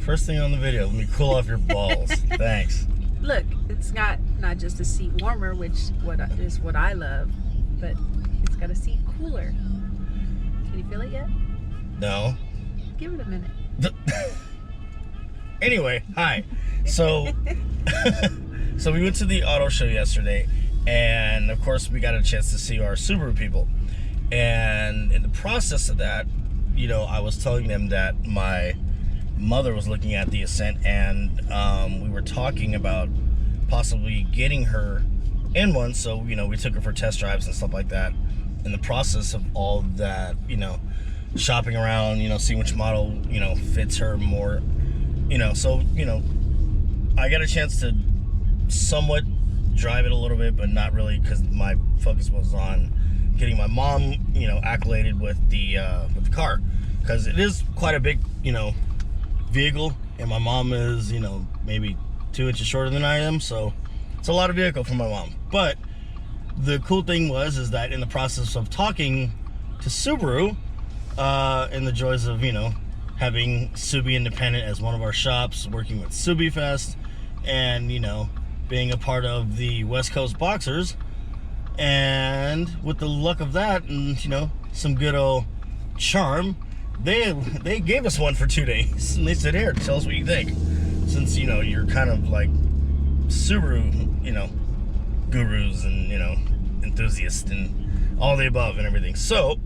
First thing on the video. Let me cool off your balls. Thanks. Look, it's got not just a seat warmer, which is what I love, but it's got a seat cooler. Can you feel it yet? No. Give it a minute. Anyway, hi. So, so we went to the auto show yesterday, and of course we got a chance to see our Subaru people. And in the process of that, you know, I was telling them that my mother was looking at the Accent, and we were talking about possibly getting her in one. So, you know, we took her for test drives and stuff like that. In the process of all that, you know, shopping around, you know, seeing which model, you know, fits her more, you know. So, you know, I got a chance to somewhat drive it a little bit, but not really, because my focus was on getting my mom, you know, accoladed with the car, because it is quite a big, you know, vehicle, and my mom is, you know, maybe 2 inches shorter than I am, so it's a lot of vehicle for my mom. But the cool thing is that in the process of talking to Subaru, and the joys of, you know, having Subi Independent as one of our shops, working with Subi Fest, and, you know, being a part of the Westcoast Boxerz, and with the luck of that, and, you know, some good old charm, they gave us one for 2 days, and they said, here, tell us what you think, since, you know, you're kind of like Subaru, you know, gurus and, you know, enthusiasts and all the above and everything. So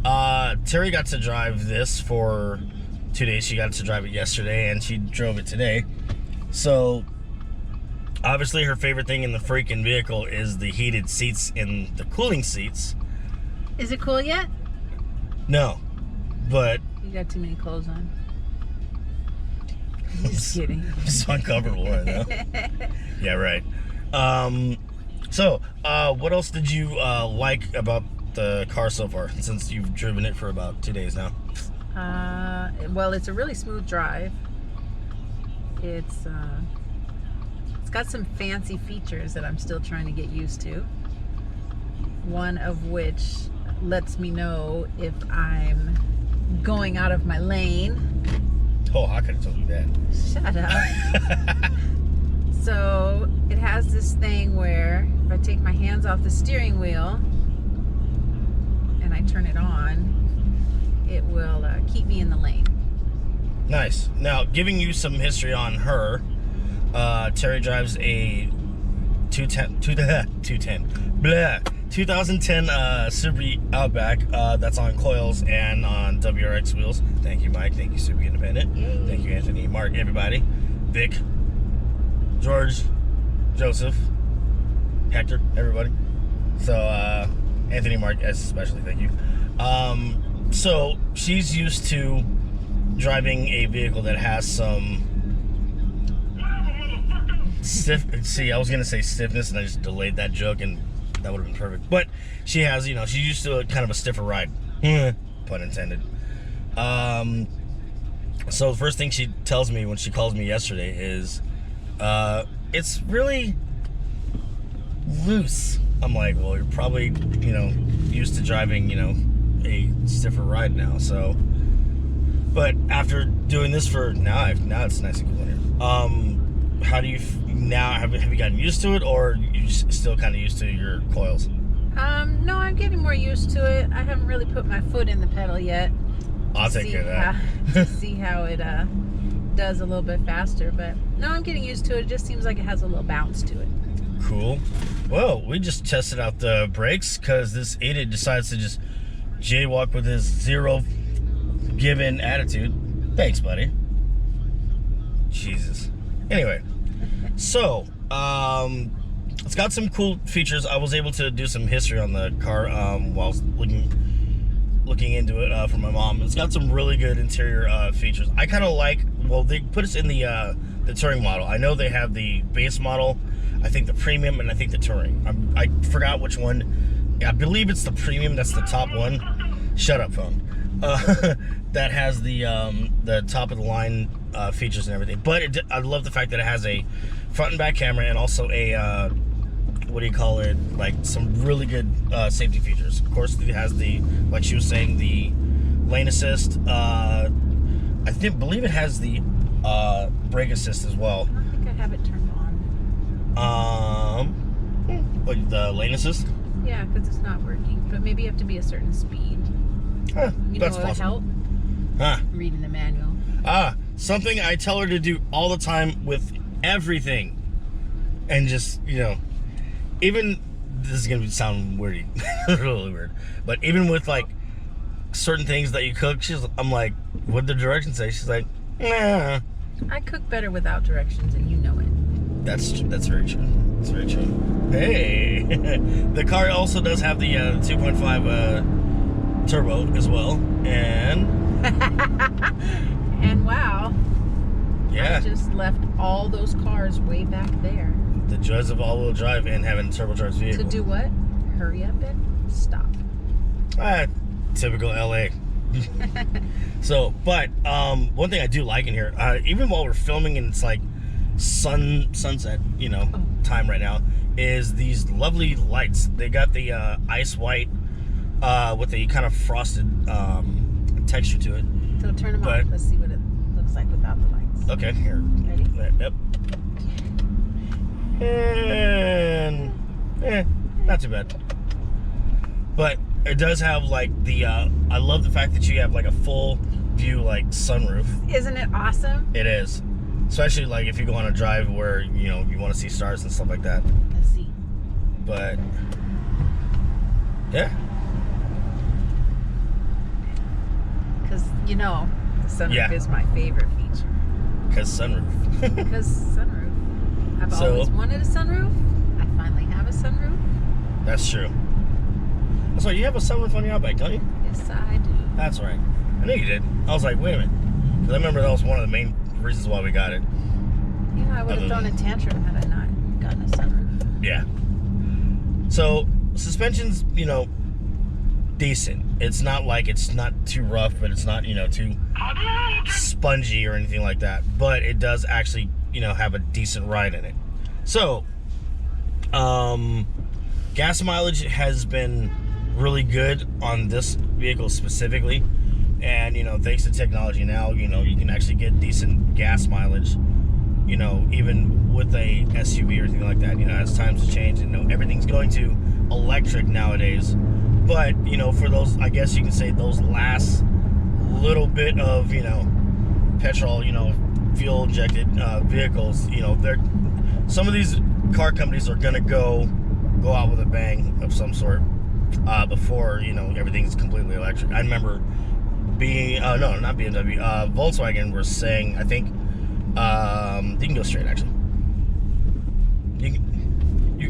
Terry got to drive this for 2 days. She got to drive it yesterday, and she drove it today. So obviously her favorite thing in the freaking vehicle is the heated seats and the cooling seats. Is it cool yet? No, but You got too many clothes on. Just kidding. I'm so uncomfortable right now. Yeah, right. So what else did you like about the car so far, since you've driven it for about 2 days now? Well, it's a really smooth drive. It's got some fancy features that I'm still trying to get used to. One of which lets me know if I'm going out of my lane. Oh, I could have told you that. Shut up. So it has this thing where if I take my hands off the steering wheel and I turn it on, it will keep me in the lane. Nice. Now, giving you some history on her, Terry drives a 2010 Subaru Outback that's on coils and on WRX wheels. Thank you, Mike. Thank you, Subaru Independent. Yay. Thank you, Anthony, Mark, everybody. Vic, George, Joseph, Hector, everybody. So, Anthony, Mark, especially, thank you. So, she's used to driving a vehicle that has some I was gonna say stiffness, and I just delayed that joke, and that would have been perfect. But she has, you know, she's used to a kind of a stiffer ride, pun intended. So the first thing she tells me when she calls me yesterday is, it's really loose. I'm like, well, you're probably, you know, used to driving, you know, a stiffer ride now. So, but after doing this for now it's nice and cool in here. How do you now have you gotten used to it, or you still kind of used to your coils? No, I'm getting more used to it. I haven't really put my foot in the pedal yet. I'll take care of that. To see how it does a little bit faster, but no, I'm getting used to it. It just seems like it has a little bounce to it. Cool. Well, we just tested out the brakes because this idiot decides to just jaywalk with his zero given attitude. Thanks, buddy. Jesus. Anyway, so it's got some cool features. I was able to do some history on the car while I was looking into it for my mom. It's got some really good interior features. I kind of like, well, they put us in the touring model. I know they have the base model, I think the premium, and I think the touring. I forgot which one. I believe it's the premium. That's the top one. Shut up, phone. That has the top of the line features and everything. But I love the fact that it has a front and back camera, and also a what do you call it, like some really good safety features. Of course, it has the, like she was saying, the lane assist. I believe it has the brake assist as well. I don't think I have it turned on. What, the lane assist? Yeah, because it's not working. But maybe you have to be a certain speed. Huh, You know that's what would possible. help? Huh. Reading the manual. Something I tell her to do all the time with everything. And just, even, this is going to sound weird, really weird, but even with, like, certain things that you cook, I'm like, what'd the directions say? She's like, nah. I cook better without directions, and you know it. That's very true. That's very true. Hey! The car also does have the 2.5 turbo as well, and... And wow. Yeah. I just left all those cars way back there. The joys of all-wheel drive and having a turbocharged vehicle. To do what? Hurry up and stop. Typical LA. So, but one thing I do like in here, even while we're filming and it's like sunset, time right now, is these lovely lights. They got the ice white with a kind of frosted texture to it. So turn them off. Let's see what it looks like without the lights. Okay, here. Ready? Yep. And not too bad. But it does have like the I love the fact that you have like a full view like sunroof. Isn't it awesome? It is. Especially like if you go on a drive where you want to see stars and stuff like that. Let's see. But yeah. Because the sunroof is my favorite feature. Because sunroof. Because sunroof. I've always wanted a sunroof. I finally have a sunroof. That's true. That's why you have a sunroof on your Outback, don't you? Yes, I do. That's right. I knew you did. I was like, wait a minute. Because I remember that was one of the main reasons why we got it. Yeah, I would have thrown a tantrum had I not gotten a sunroof. Yeah. So, suspension's, decent. It's not like it's not too rough, but it's not, too spongy or anything like that. But it does actually, have a decent ride in it. So, gas mileage has been really good on this vehicle specifically. And, thanks to technology now, you can actually get decent gas mileage, even with a SUV or anything like that. As times have changed, everything's going to electric nowadays. But, for those, I guess you can say those last little bit of, petrol, fuel injected vehicles, some of these car companies are going to go out with a bang of some sort before, everything's completely electric. I remember no, not BMW, Volkswagen was saying, I think, you can go straight actually. You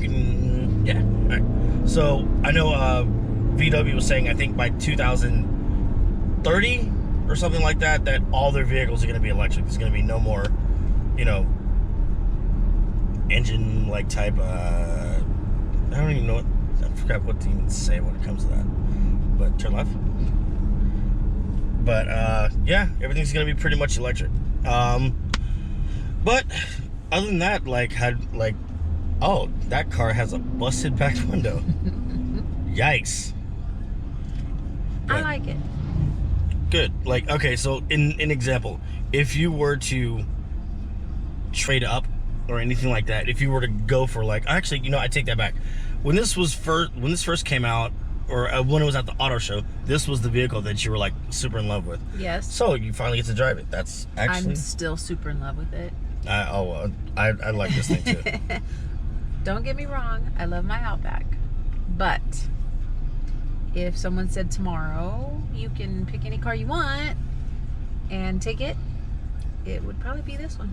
can, yeah, all right. So, I know VW was saying, I think by 2030 or something like that, that all their vehicles are going to be electric. There's going to be no more, engine like type, I don't even know I forgot what to even say when it comes to that. But turn left. But yeah, everything's gonna be pretty much electric. But other than that, oh, that car has a busted back window. Yikes. But, I like it. Good. Okay, so in example, if you were to trade up or anything like that, if you were to go for actually, I take that back. When this first came out, or when it was at the auto show, this was the vehicle that you were super in love with. Yes. So you finally get to drive it. That's actually. I'm still super in love with it. I like this thing too. Don't get me wrong, I love my Outback, but if someone said tomorrow you can pick any car you want and take it, it would probably be this one.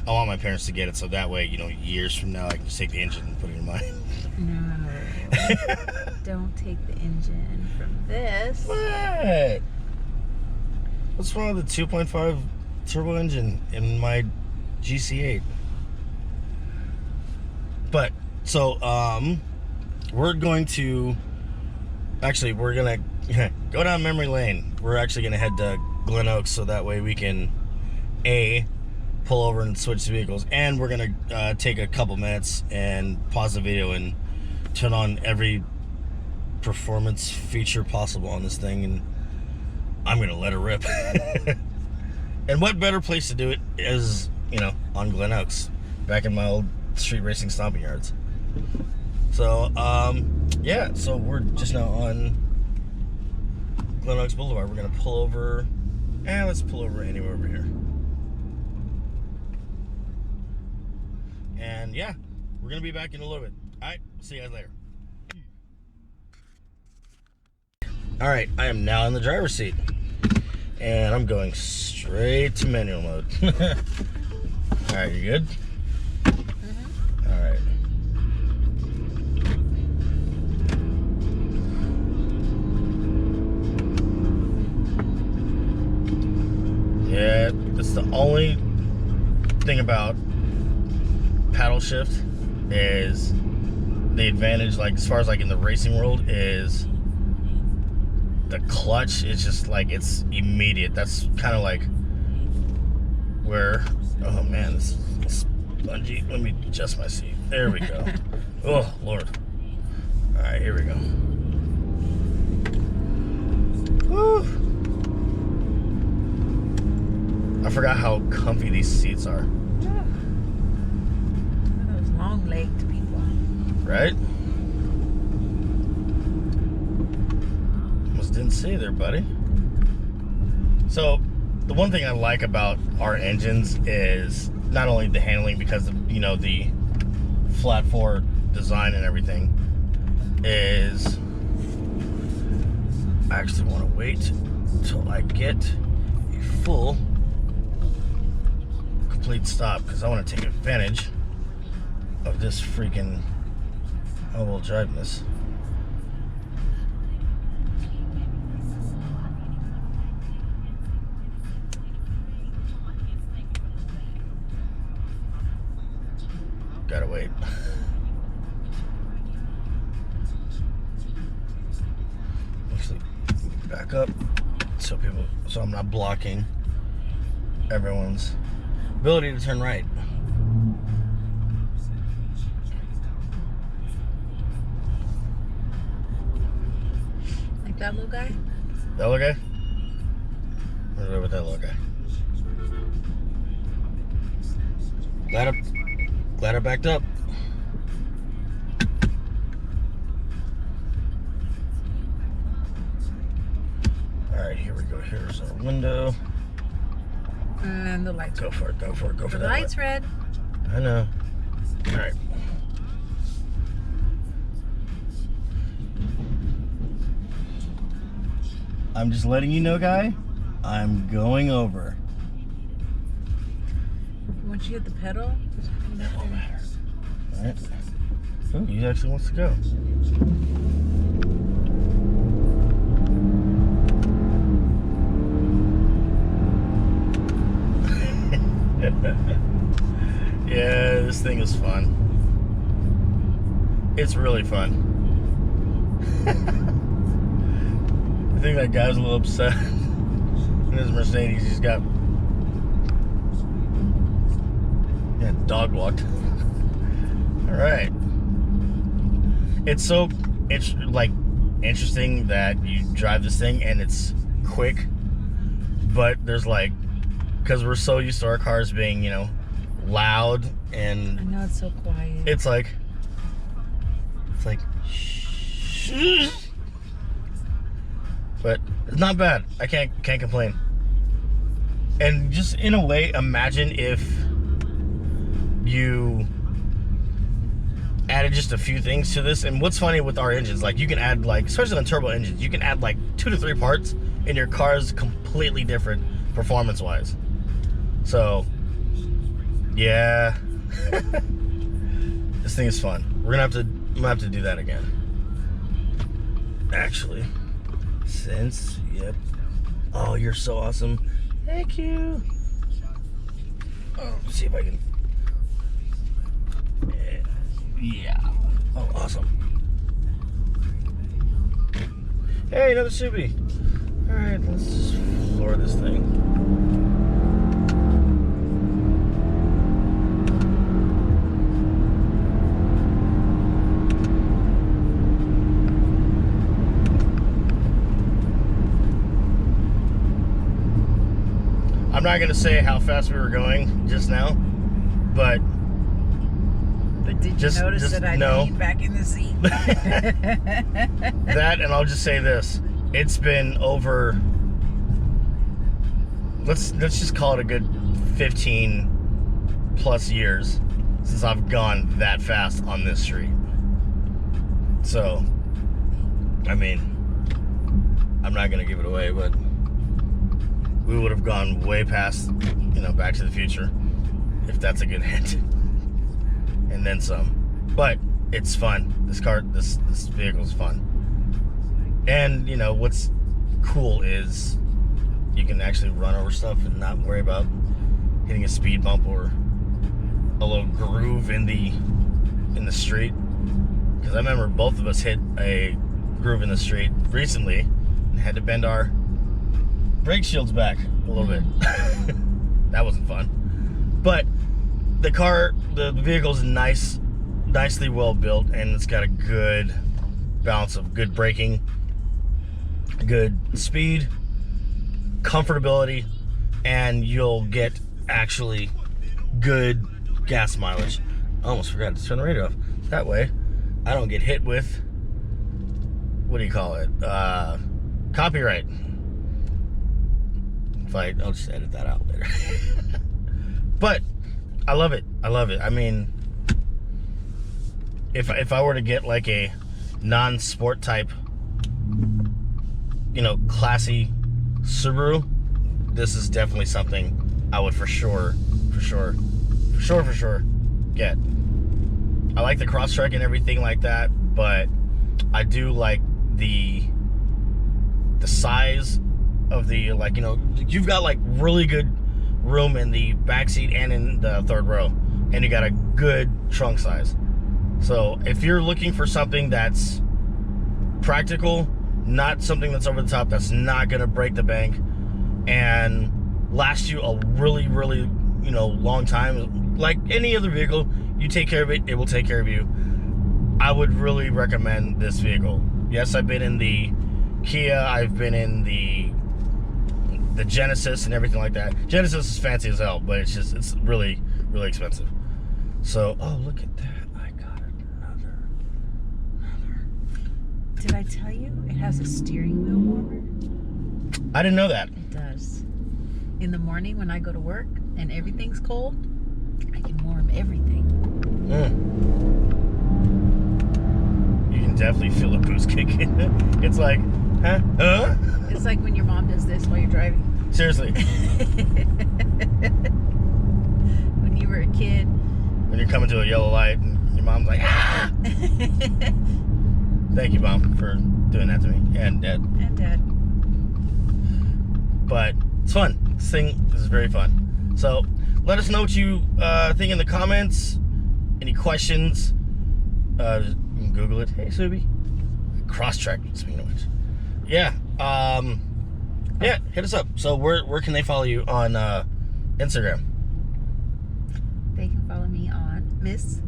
I want my parents to get it so that way, years from now I can just take the engine and put it in mine. No. Don't take the engine from this. What? What's wrong with the 2.5 turbo engine in my GC8? But, so, we're going to go down memory lane. We're actually going to head to Glen Oaks so that way we can, pull over and switch vehicles. And we're going to take a couple minutes and pause the video and turn on every performance feature possible on this thing. And I'm going to let it rip. And what better place to do it is, you know, on Glen Oaks, back in my old street racing stomping yards. So, yeah, so we're just now on Glen Oaks Boulevard. We're gonna pull over, let's pull over anywhere over here. And yeah, we're gonna be back in a little bit. All right, see you guys later. All right, I am now in the driver's seat, and I'm going straight to manual mode. All right, you good? Mm-hmm. All right. Yeah, that's the only thing about paddle shift is the advantage, like as far as like in the racing world, is the clutch is just like, it's immediate. That's kind of like where, oh man, this is spongy. Let me adjust my seat. There we go. Oh Lord. All right, here we go. Woo. I forgot how comfy these seats are. Yeah. Those long-legged people. Right? Almost didn't see there, buddy. So, the one thing I like about our engines is not only the handling, because of, you know, the flat four design and everything, is I actually want to wait until I get a full complete stop, because I want to take advantage of this freaking all-wheel driveness. Gotta wait. Actually, back up so I'm not blocking everyone's ability to turn right. Like that little guy? That little guy? Where's over that little guy? Glad I backed up. Alright, here we go. Here's our window. And the lights. Go for it, go for it, go for The that. light's red. I know. Alright. I'm just letting you know, guy, I'm going over. Once you hit the pedal, That won't matter. Alright. Ooh, he actually wants to go. Yeah, this thing is fun. It's really fun. I think that guy's a little upset in his Mercedes. He's got dog walked. All right. It's like interesting that you drive this thing and it's quick, but there's like, because we're so used to our cars being, you know, loud, and I know it's so quiet. it's like shh. But it's not bad. I can't complain. And just in a way, imagine if you added just a few things to this. And what's funny with our engines, like you can add, like, especially on turbo engines, you can add like 2 to 3 parts and your car's completely different performance wise. So yeah. This thing is fun. I'm gonna have to do that again, actually, since, yep. Oh, you're so awesome. Thank you. Oh, let's see if I can. Yeah. Oh, awesome. Hey, another Subi. All right, let's just floor this thing. I'm not gonna say how fast we were going just now, but did you notice that I leaned back in the seat? That, and I'll just say this: it's been over. Let's just call it a good 15 plus years since I've gone that fast on this street. So, I mean, I'm not gonna give it away, but we would have gone way past, Back to the Future, if that's a good hint, and then some. But it's fun. This vehicle's fun, and what's cool is you can actually run over stuff and not worry about hitting a speed bump or a little groove in the street. Because I remember both of us hit a groove in the street recently and had to bend our brake shields back a little bit. That wasn't fun. But the vehicle's nicely well built, and it's got a good balance of good braking, good speed, comfortability, and you'll get actually good gas mileage. I almost forgot to turn the radio off. That way I don't get hit with, what do you call it? Copyright. I'll just edit that out later. But I love it. I mean, if I were to get like a non-sport type, classy Subaru, this is definitely something I would for sure get. I like the cross-track and everything like that, but I do like the size of the, you've got like really good room in the back seat and in the third row, and you got a good trunk size. So if you're looking for something that's practical, not something that's over the top, that's not gonna break the bank and last you a really long time, like any other vehicle, you take care of it, it will take care of you. I would really recommend this vehicle. Yes, I've been in the Kia, I've been in the Genesis and everything like that. Genesis is fancy as hell, but it's really expensive. So, oh, look at that. I got another. Did I tell you it has a steering wheel warmer? I didn't know that. It does. In the morning when I go to work and everything's cold, I can warm everything. You can definitely feel the boost kick in it. It's like, huh? It's like when your mom does this while you're driving. Seriously. When you were a kid. When you're coming to a yellow light and your mom's like, ah! Thank you, Mom, for doing that to me. And Dad. And Dad. But it's fun. This thing is very fun. So let us know what you think in the comments. Any questions? You can Google it. Hey, Subi. Cross-track, speaking of which. Yeah. Yeah, hit us up. So where can they follow you on Instagram? They can follow me on Miss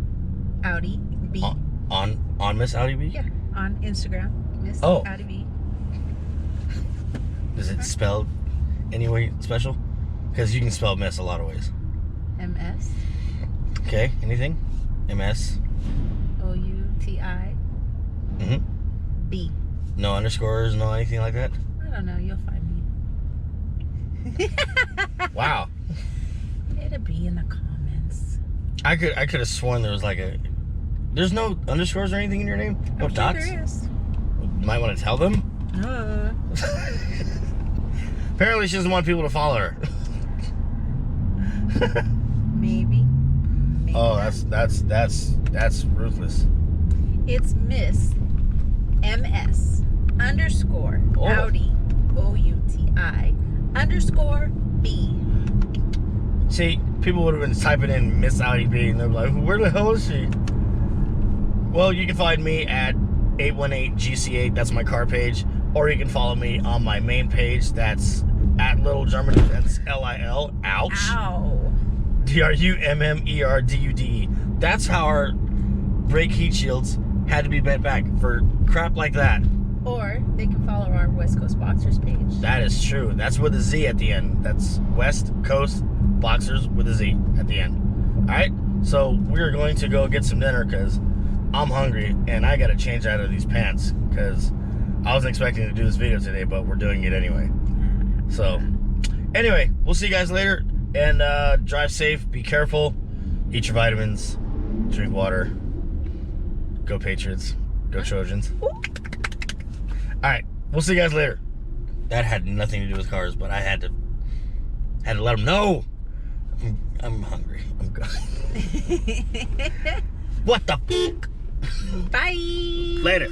Audi B. On Miss Audi B? Yeah, on Instagram, Miss Audi B. Is it spelled any way special? Because you can spell Miss a lot of ways. MS. Okay, anything? MS. OUTI. B. No underscores, no anything like that? I don't know, you'll find me. Wow. It'll be in the comments. I could have sworn there was like there's no underscores or anything in your name? No dots? There is. You might want to tell them. Apparently she doesn't want people to follow her. Maybe. Oh, that's ruthless. It's Miss MS underscore Audi OUTI underscore B. See, people would have been typing in Miss Audi B and they're like, where the hell is she? Well, you can find me at 818GC8, that's my car page, or you can follow me on my main page, that's at Little Germany, that's LIL, ouch. Ow. DRUMMERDUDE. That's how our brake heat shields had to be bent back for crap like that. Or they can follow our West Coast Boxerz page. That is true. That's with a Z at the end. That's West Coast Boxerz with a Z at the end. All right. So we're going to go get some dinner because I'm hungry and I got to change out of these pants because I wasn't expecting to do this video today, but we're doing it anyway. So anyway, we'll see you guys later, and drive safe, be careful, eat your vitamins, drink water, go Patriots, go Trojans. All right, we'll see you guys later. That had nothing to do with cars, but I had to let them know. I'm hungry. I'm going. What the fuck? Bye. Later.